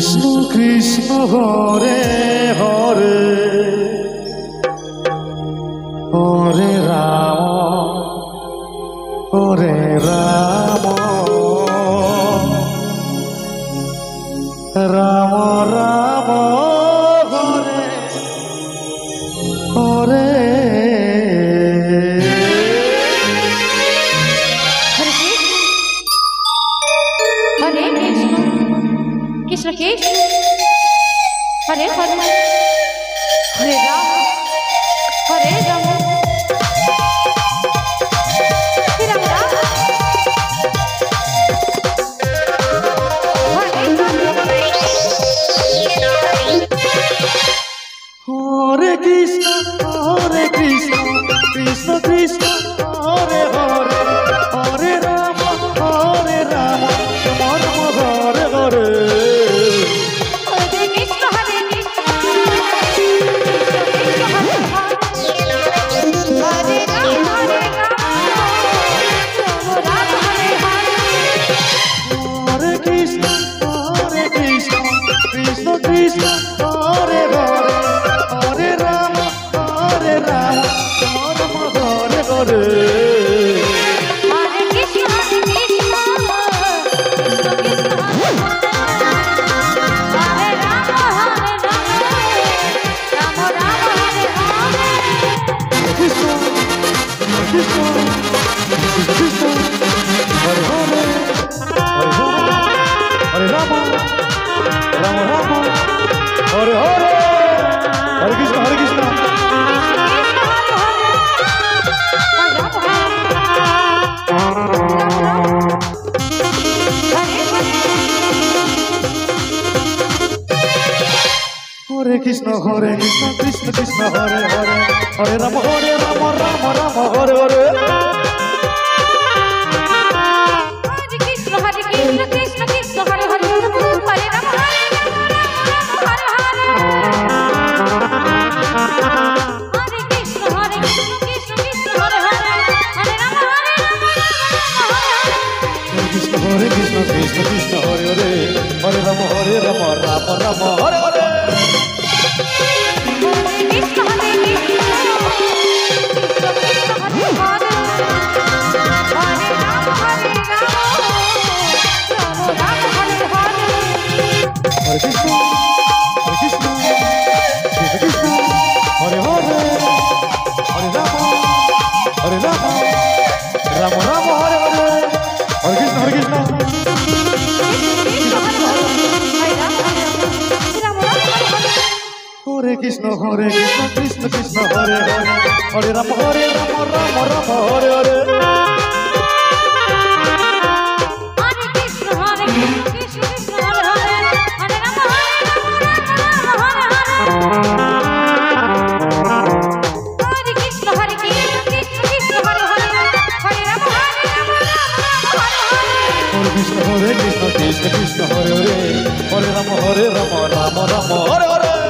Krishna Krishna Hare Hare Hare Ram Hare Ram Ram Ram Hare Hare Hare Krishna Krishna Hare Hare Hare Ram Hare Ram Ram Ram Hare Hare Krishna Krishna Krishna Hare Hare Hare Ram Hare Ram Ram Hare Hare Krishna Krishna Hare Hare Hare Ram Ram Hare Hare Hare Ram Ram Ram Hare Hare Hare Krishna Hare Krishna Krishna Krishna Hare Hare Hare Ram Ram Hare Hare Hare Krishna Krishna Hare Hare Hare Ram Ram Hare Hare Hare Krishna Krishna Krishna Hare Hare Hare Ram Ram Ram Hare Hare Hare Krishna Hare Krishna Krishna Krishna Hare Hare Hare Ram Hare Hare Krishna Krishna Hare Hare Hare Ram Ram Hare Hare